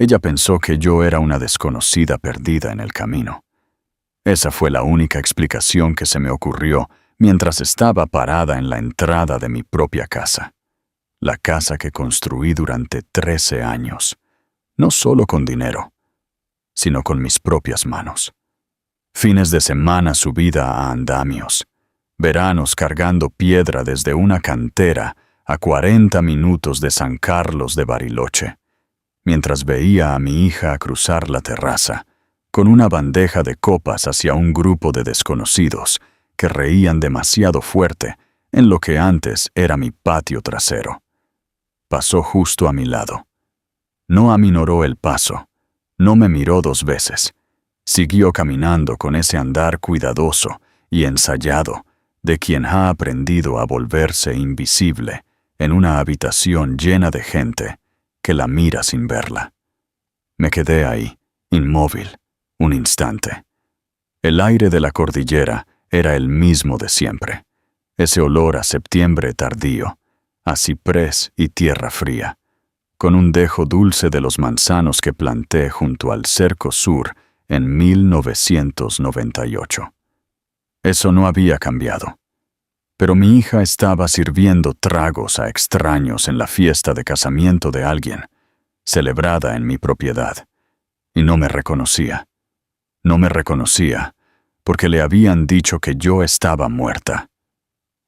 Ella pensó que yo era una desconocida perdida en el camino. Esa fue la única explicación que se me ocurrió mientras estaba parada en la entrada de mi propia casa. La casa que construí durante 13 años, no solo con dinero, sino con mis propias manos. Fines de semana subida a andamios, veranos cargando piedra desde una cantera a 40 minutos de San Carlos de Bariloche, mientras veía a mi hija cruzar la terraza con una bandeja de copas hacia un grupo de desconocidos que reían demasiado fuerte en lo que antes era mi patio trasero. Pasó justo a mi lado. No aminoró el paso, no me miró 2 veces. Siguió caminando con ese andar cuidadoso y ensayado de quien ha aprendido a volverse invisible en una habitación llena de gente que la mira sin verla. Me quedé ahí, inmóvil, un instante. El aire de la cordillera era el mismo de siempre, ese olor a septiembre tardío, a ciprés y tierra fría, con un dejo dulce de los manzanos que planté junto al Cerco Sur en 1998. Eso no había cambiado. Pero mi hija estaba sirviendo tragos a extraños en la fiesta de casamiento de alguien, celebrada en mi propiedad, y no me reconocía. No me reconocía porque le habían dicho que yo estaba muerta.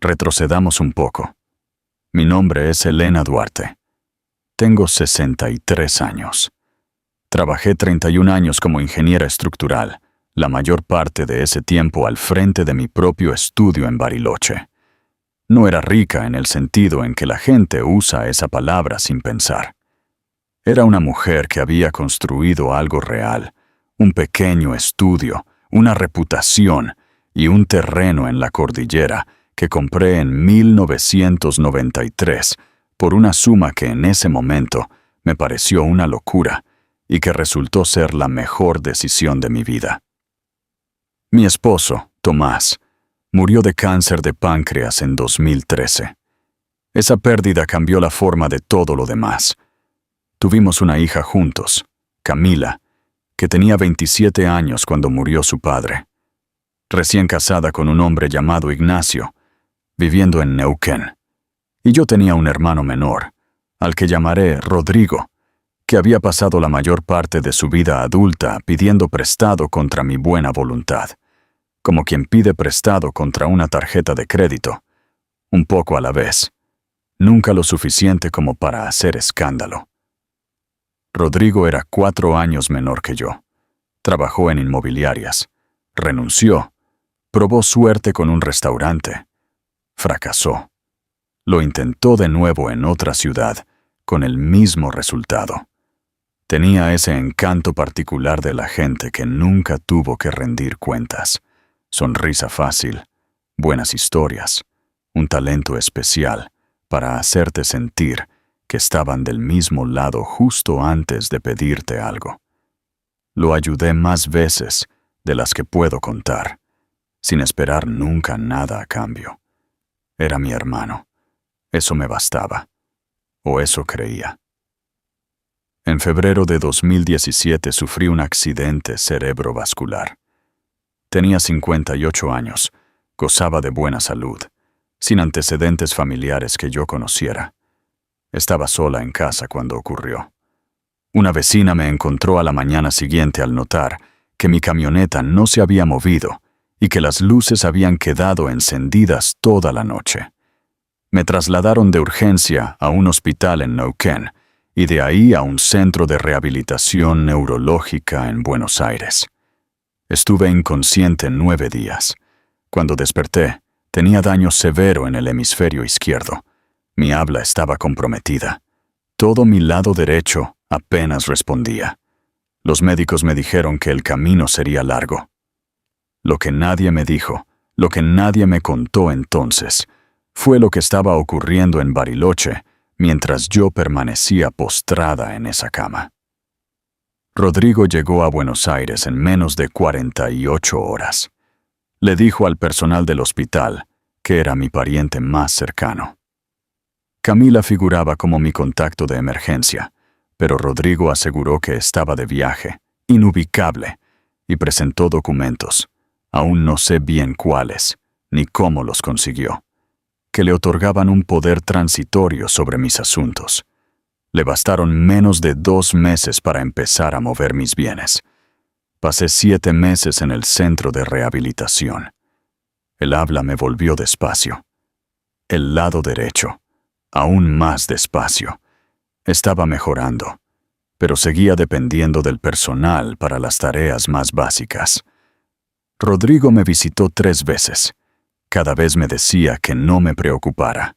Retrocedamos un poco. Mi nombre es Elena Duarte. Tengo 63 años. Trabajé 31 años como ingeniera estructural, la mayor parte de ese tiempo al frente de mi propio estudio en Bariloche. No era rica en el sentido en que la gente usa esa palabra sin pensar. Era una mujer que había construido algo real, un pequeño estudio, una reputación y un terreno en la cordillera que compré en 1993 por una suma que en ese momento me pareció una locura y que resultó ser la mejor decisión de mi vida. Mi esposo, Tomás, murió de cáncer de páncreas en 2013. Esa pérdida cambió la forma de todo lo demás. Tuvimos una hija juntos, Camila, que tenía 27 años cuando murió su padre. Recién casada con un hombre llamado Ignacio, viviendo en Neuquén. Y yo tenía un hermano menor, al que llamaré Rodrigo, que había pasado la mayor parte de su vida adulta pidiendo prestado contra mi buena voluntad, como quien pide prestado contra una tarjeta de crédito, un poco a la vez, nunca lo suficiente como para hacer escándalo. Rodrigo era 4 años menor que yo. Trabajó en inmobiliarias. Renunció. Probó suerte con un restaurante. Fracasó. Lo intentó de nuevo en otra ciudad, con el mismo resultado. Tenía ese encanto particular de la gente que nunca tuvo que rendir cuentas. Sonrisa fácil, buenas historias, un talento especial para hacerte sentir que estaban del mismo lado justo antes de pedirte algo. Lo ayudé más veces de las que puedo contar, sin esperar nunca nada a cambio. Era mi hermano. Eso me bastaba. O eso creía. En febrero de 2017 sufrí un accidente cerebrovascular. Tenía 58 años, gozaba de buena salud, sin antecedentes familiares que yo conociera. Estaba sola en casa cuando ocurrió. Una vecina me encontró a la mañana siguiente al notar que mi camioneta no se había movido y que las luces habían quedado encendidas toda la noche. Me trasladaron de urgencia a un hospital en Neuquén y de ahí a un centro de rehabilitación neurológica en Buenos Aires. Estuve inconsciente 9 días. Cuando desperté, tenía daño severo en el hemisferio izquierdo. Mi habla estaba comprometida. Todo mi lado derecho apenas respondía. Los médicos me dijeron que el camino sería largo. Lo que nadie me dijo, lo que nadie me contó entonces, fue lo que estaba ocurriendo en Bariloche mientras yo permanecía postrada en esa cama. Rodrigo llegó a Buenos Aires en menos de 48 horas. Le dijo al personal del hospital que era mi pariente más cercano. Camila figuraba como mi contacto de emergencia, pero Rodrigo aseguró que estaba de viaje, inubicable, y presentó documentos, aún no sé bien cuáles, ni cómo los consiguió, que le otorgaban un poder transitorio sobre mis asuntos. Le bastaron menos de 2 meses para empezar a mover mis bienes. Pasé 7 meses en el centro de rehabilitación. El habla me volvió despacio. El lado derecho, aún más despacio. Estaba mejorando, pero seguía dependiendo del personal para las tareas más básicas. Rodrigo me visitó 3 veces. Cada vez me decía que no me preocupara,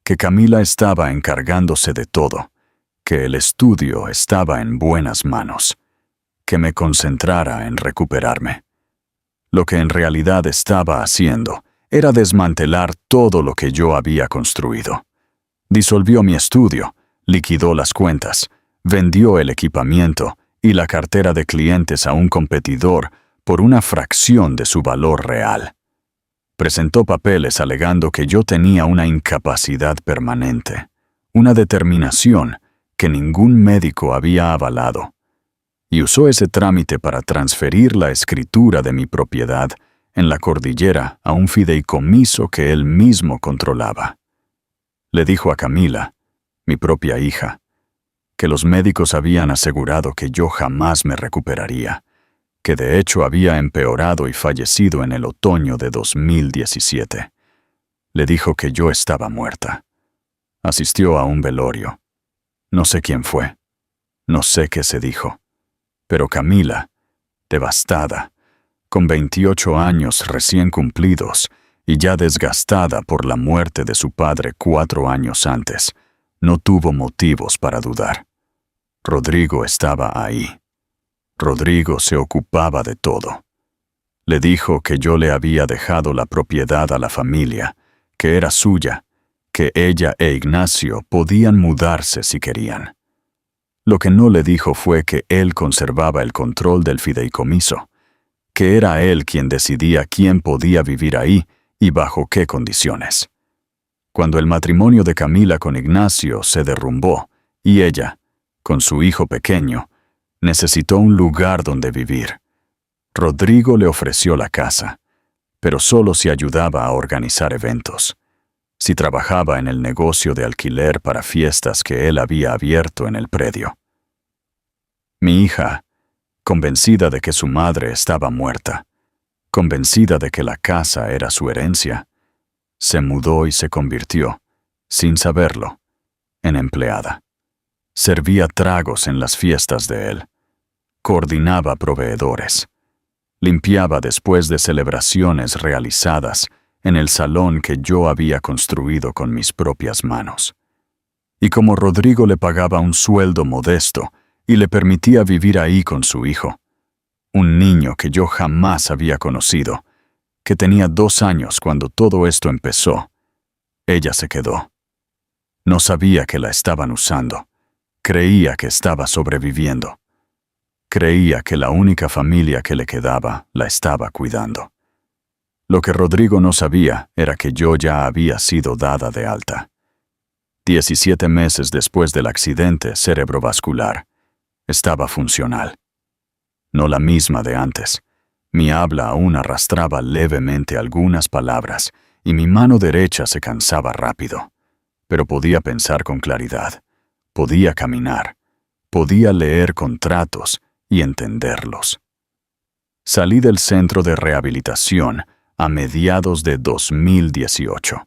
que Camila estaba encargándose de todo, que el estudio estaba en buenas manos, que me concentrara en recuperarme. Lo que en realidad estaba haciendo era desmantelar todo lo que yo había construido. Disolvió mi estudio, liquidó las cuentas, vendió el equipamiento y la cartera de clientes a un competidor por una fracción de su valor real. Presentó papeles alegando que yo tenía una incapacidad permanente, una determinación que ningún médico había avalado, y usó ese trámite para transferir la escritura de mi propiedad en la cordillera a un fideicomiso que él mismo controlaba. Le dijo a Camila, mi propia hija, que los médicos habían asegurado que yo jamás me recuperaría, que de hecho había empeorado y fallecido en el otoño de 2017. Le dijo que yo estaba muerta. Asistió a un velorio. No sé quién fue. No sé qué se dijo. Pero Camila, devastada, con 28 años recién cumplidos y ya desgastada por la muerte de su padre 4 años antes, no tuvo motivos para dudar. Rodrigo estaba ahí. Rodrigo se ocupaba de todo. Le dijo que yo le había dejado la propiedad a la familia, que era suya, que ella e Ignacio podían mudarse si querían. Lo que no le dijo fue que él conservaba el control del fideicomiso, que era él quien decidía quién podía vivir ahí y bajo qué condiciones. Cuando el matrimonio de Camila con Ignacio se derrumbó y ella, con su hijo pequeño, necesitó un lugar donde vivir, Rodrigo le ofreció la casa, pero solo si ayudaba a organizar eventos, si trabajaba en el negocio de alquiler para fiestas que él había abierto en el predio. Mi hija, convencida de que su madre estaba muerta, convencida de que la casa era su herencia, se mudó y se convirtió, sin saberlo, en empleada. Servía tragos en las fiestas de él, coordinaba proveedores, limpiaba después de celebraciones realizadas en el salón que yo había construido con mis propias manos. Y como Rodrigo le pagaba un sueldo modesto y le permitía vivir ahí con su hijo, un niño que yo jamás había conocido, que tenía 2 años cuando todo esto empezó, ella se quedó. No sabía que la estaban usando, creía que estaba sobreviviendo. Creía que la única familia que le quedaba la estaba cuidando. Lo que Rodrigo no sabía era que yo ya había sido dada de alta. 17 meses después del accidente cerebrovascular, estaba funcional. No la misma de antes. Mi habla aún arrastraba levemente algunas palabras y mi mano derecha se cansaba rápido. Pero podía pensar con claridad, podía caminar, podía leer contratos y entenderlos. Salí del centro de rehabilitación a mediados de 2018.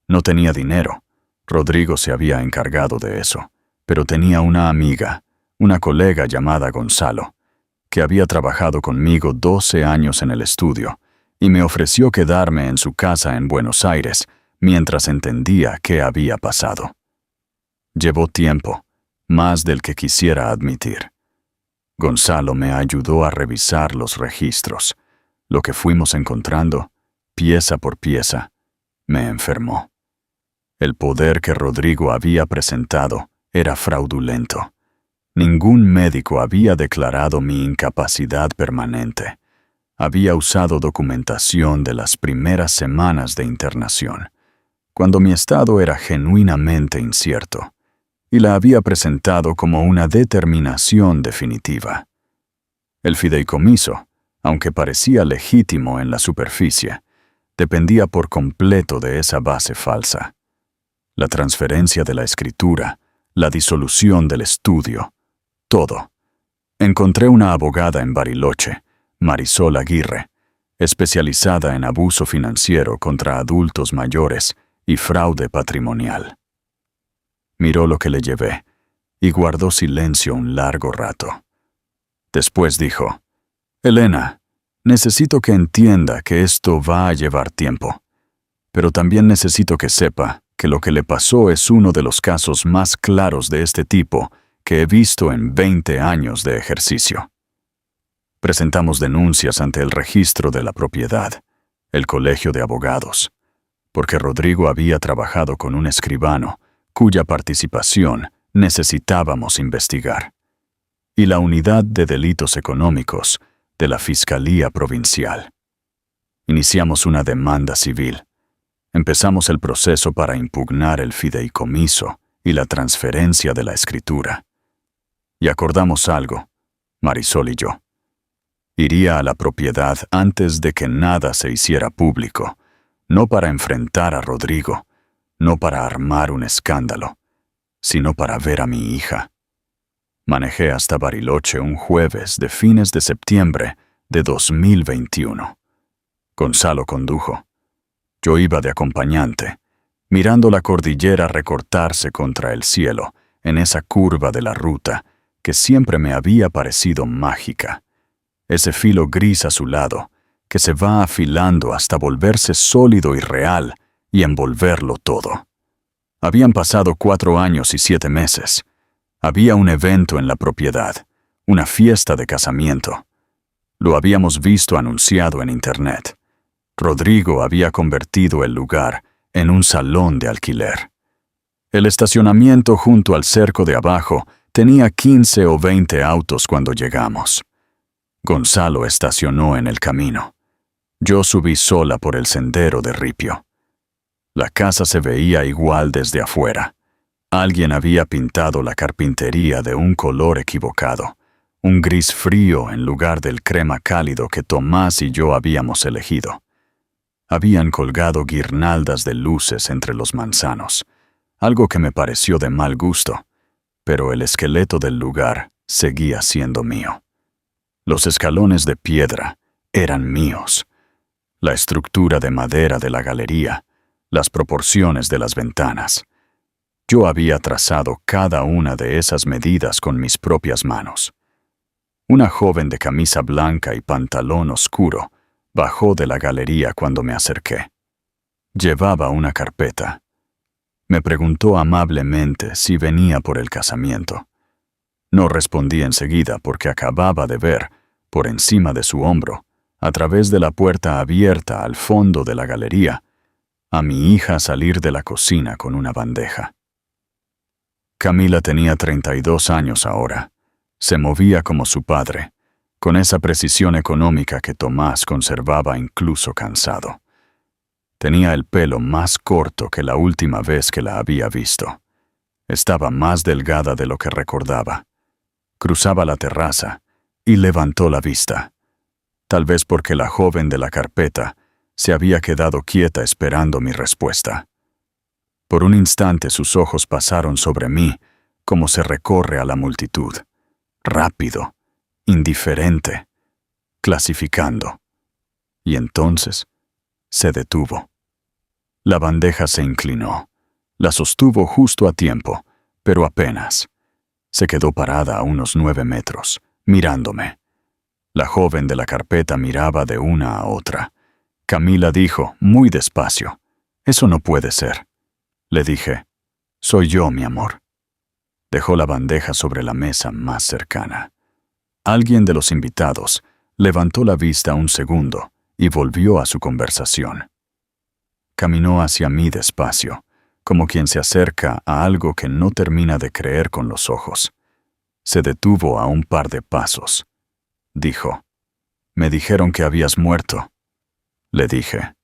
No tenía dinero. Rodrigo se había encargado de eso, pero tenía una amiga, una colega llamada Gonzalo, que había trabajado conmigo 12 años en el estudio y me ofreció quedarme en su casa en Buenos Aires mientras entendía qué había pasado. Llevó tiempo, más del que quisiera admitir. Gonzalo me ayudó a revisar los registros. Lo que fuimos encontrando, pieza por pieza, me enfermó. El poder que Rodrigo había presentado era fraudulento. Ningún médico había declarado mi incapacidad permanente. Había usado documentación de las primeras semanas de internación, cuando mi estado era genuinamente incierto. y la había presentado como una determinación definitiva. El fideicomiso, aunque parecía legítimo en la superficie, dependía por completo de esa base falsa. La transferencia de la escritura, la disolución del estudio, todo. Encontré una abogada en Bariloche, Marisol Aguirre, especializada en abuso financiero contra adultos mayores y fraude patrimonial. Miró lo que le llevé y guardó silencio un largo rato. Después dijo: «Elena, necesito que entienda que esto va a llevar tiempo, pero también necesito que sepa que lo que le pasó es uno de los casos más claros de este tipo que he visto en 20 años de ejercicio». Presentamos denuncias ante el registro de la propiedad, el colegio de abogados, porque Rodrigo había trabajado con un escribano cuya participación necesitábamos investigar, y la Unidad de Delitos Económicos de la Fiscalía Provincial. Iniciamos una demanda civil. Empezamos el proceso para impugnar el fideicomiso y la transferencia de la escritura. Y acordamos algo, Marisol y yo. Iría a la propiedad antes de que nada se hiciera público, no para enfrentar a Rodrigo, no para armar un escándalo, sino para ver a mi hija. Manejé hasta Bariloche un jueves de fines de septiembre de 2021. Gonzalo condujo. Yo iba de acompañante, mirando la cordillera recortarse contra el cielo en esa curva de la ruta que siempre me había parecido mágica. Ese filo gris azulado que se va afilando hasta volverse sólido y real y envolverlo todo. Habían pasado 4 años y 7 meses. Había un evento en la propiedad, una fiesta de casamiento. Lo habíamos visto anunciado en internet. Rodrigo había convertido el lugar en un salón de alquiler. El estacionamiento junto al cerco de abajo tenía 15 o 20 autos cuando llegamos. Gonzalo estacionó en el camino. Yo subí sola por el sendero de ripio. La casa se veía igual desde afuera. Alguien había pintado la carpintería de un color equivocado, un gris frío en lugar del crema cálido que Tomás y yo habíamos elegido. Habían colgado guirnaldas de luces entre los manzanos, algo que me pareció de mal gusto, pero el esqueleto del lugar seguía siendo mío. Los escalones de piedra eran míos. La estructura de madera de la galería, las proporciones de las ventanas. Yo había trazado cada una de esas medidas con mis propias manos. Una joven de camisa blanca y pantalón oscuro bajó de la galería cuando me acerqué. Llevaba una carpeta. Me preguntó amablemente si venía por el casamiento. No respondí enseguida porque acababa de ver, por encima de su hombro, a través de la puerta abierta al fondo de la galería, a mi hija salir de la cocina con una bandeja. Camila tenía 32 años ahora. Se movía como su padre, con esa precisión económica que Tomás conservaba incluso cansado. Tenía el pelo más corto que la última vez que la había visto. Estaba más delgada de lo que recordaba. Cruzaba la terraza y levantó la vista. Tal vez porque la joven de la carpeta se había quedado quieta esperando mi respuesta. Por un instante sus ojos pasaron sobre mí como se recorre a la multitud, rápido, indiferente, clasificando. Y entonces se detuvo. La bandeja se inclinó. La sostuvo justo a tiempo, pero apenas. Se quedó parada a unos 9 metros, mirándome. La joven de la carpeta miraba de una a otra. Camila dijo, muy despacio, «Eso no puede ser». Le dije, «Soy yo, mi amor». Dejó la bandeja sobre la mesa más cercana. Alguien de los invitados levantó la vista un segundo y volvió a su conversación. Caminó hacia mí despacio, como quien se acerca a algo que no termina de creer con los ojos. Se detuvo a un par de pasos. Dijo, «Me dijeron que habías muerto». Le dije,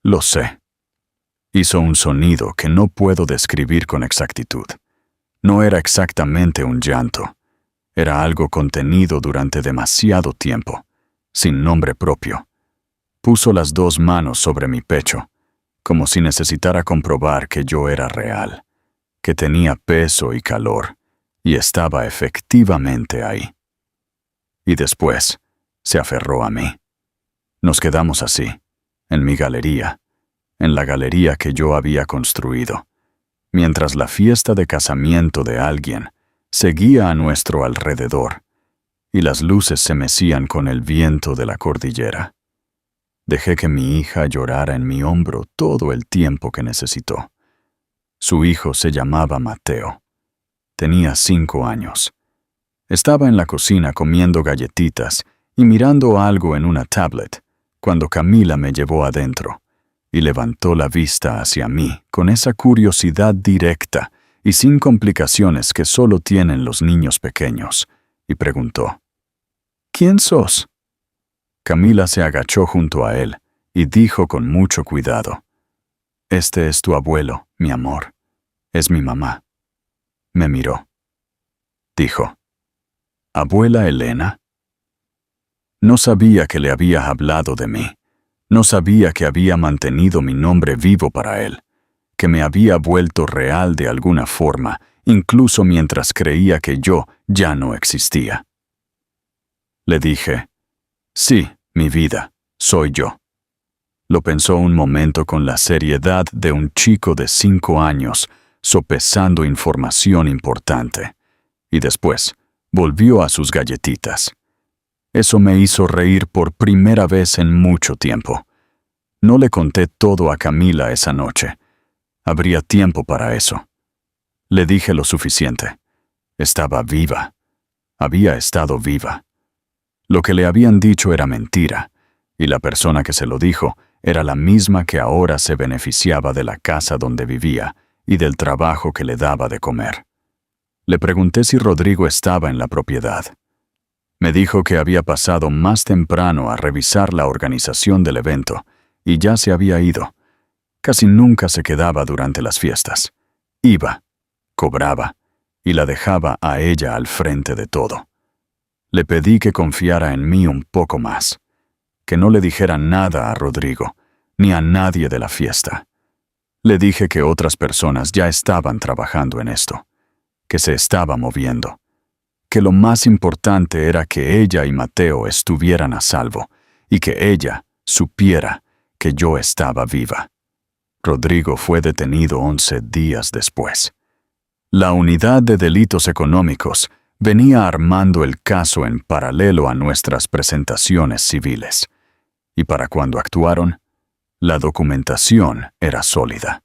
«Lo sé». Hizo un sonido que no puedo describir con exactitud. No era exactamente un llanto. Era algo contenido durante demasiado tiempo, sin nombre propio. Puso las dos manos sobre mi pecho, como si necesitara comprobar que yo era real, que tenía peso y calor, y estaba efectivamente ahí. Y después se aferró a mí. Nos quedamos así, en mi galería, en la galería que yo había construido, mientras la fiesta de casamiento de alguien seguía a nuestro alrededor, y las luces se mecían con el viento de la cordillera. Dejé que mi hija llorara en mi hombro todo el tiempo que necesitó. Su hijo se llamaba Mateo. Tenía 5 años. Estaba en la cocina comiendo galletitas y mirando algo en una tablet, cuando Camila me llevó adentro y levantó la vista hacia mí con esa curiosidad directa y sin complicaciones que solo tienen los niños pequeños, y preguntó: ¿Quién sos? Camila se agachó junto a él y dijo con mucho cuidado: Este es tu abuelo, mi amor. Es mi mamá. Me miró. Dijo: ¿Abuela Elena? No sabía que le había hablado de mí. No sabía que había mantenido mi nombre vivo para él, que me había vuelto real de alguna forma, incluso mientras creía que yo ya no existía. Le dije: Sí, mi vida, soy yo. Lo pensó un momento con la seriedad de un chico de 5 años, sopesando información importante, y después volvió a sus galletitas. Eso me hizo reír por primera vez en mucho tiempo. No le conté todo a Camila esa noche. Habría tiempo para eso. Le dije lo suficiente. Estaba viva. Había estado viva. Lo que le habían dicho era mentira, y la persona que se lo dijo era la misma que ahora se beneficiaba de la casa donde vivía y del trabajo que le daba de comer. Le pregunté si Rodrigo estaba en la propiedad. Me dijo que había pasado más temprano a revisar la organización del evento y ya se había ido. Casi nunca se quedaba durante las fiestas. Iba, cobraba y la dejaba a ella al frente de todo. Le pedí que confiara en mí un poco más, que no le dijera nada a Rodrigo, ni a nadie de la fiesta. Le dije que otras personas ya estaban trabajando en esto, que se estaba moviendo, que lo más importante era que ella y Mateo estuvieran a salvo y que ella supiera que yo estaba viva. Rodrigo fue detenido 11 días después. La unidad de delitos económicos venía armando el caso en paralelo a nuestras presentaciones civiles, y para cuando actuaron, la documentación era sólida.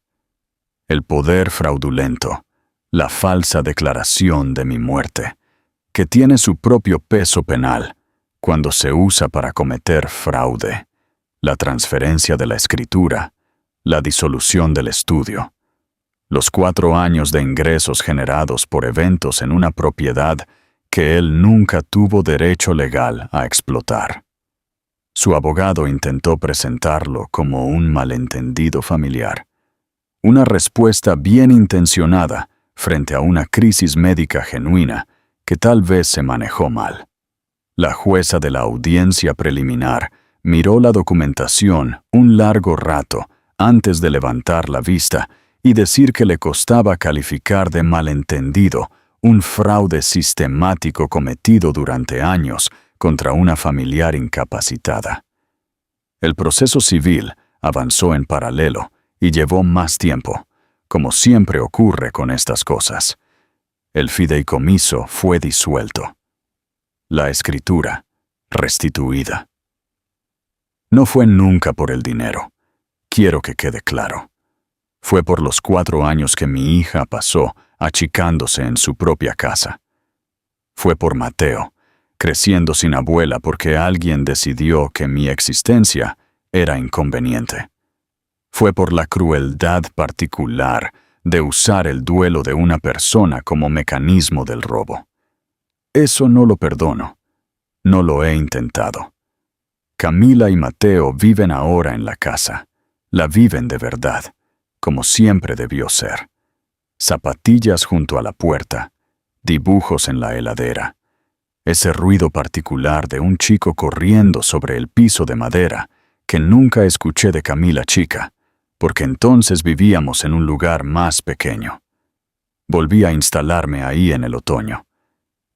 El poder fraudulento, la falsa declaración de mi muerte, que tiene su propio peso penal cuando se usa para cometer fraude, la transferencia de la escritura, la disolución del estudio, los 4 años de ingresos generados por eventos en una propiedad que él nunca tuvo derecho legal a explotar. Su abogado intentó presentarlo como un malentendido familiar, una respuesta bien intencionada frente a una crisis médica genuina que tal vez se manejó mal. La jueza de la audiencia preliminar miró la documentación un largo rato antes de levantar la vista y decir que le costaba calificar de malentendido un fraude sistemático cometido durante años contra una familiar incapacitada. El proceso civil avanzó en paralelo y llevó más tiempo, como siempre ocurre con estas cosas. El fideicomiso fue disuelto. La escritura restituida. No fue nunca por el dinero. Quiero que quede claro. Fue por los 4 años que mi hija pasó achicándose en su propia casa. Fue por Mateo, creciendo sin abuela porque alguien decidió que mi existencia era inconveniente. Fue por la crueldad particular de usar el duelo de una persona como mecanismo del robo. Eso no lo perdono. No lo he intentado. Camila y Mateo viven ahora en la casa. La viven de verdad, como siempre debió ser. zapatillas junto a la puerta, dibujos en la heladera, ese ruido particular de un chico corriendo sobre el piso de madera que nunca escuché de Camila chica, porque entonces vivíamos en un lugar más pequeño. Volví a instalarme ahí en el otoño.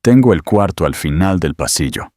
Tengo el cuarto al final del pasillo,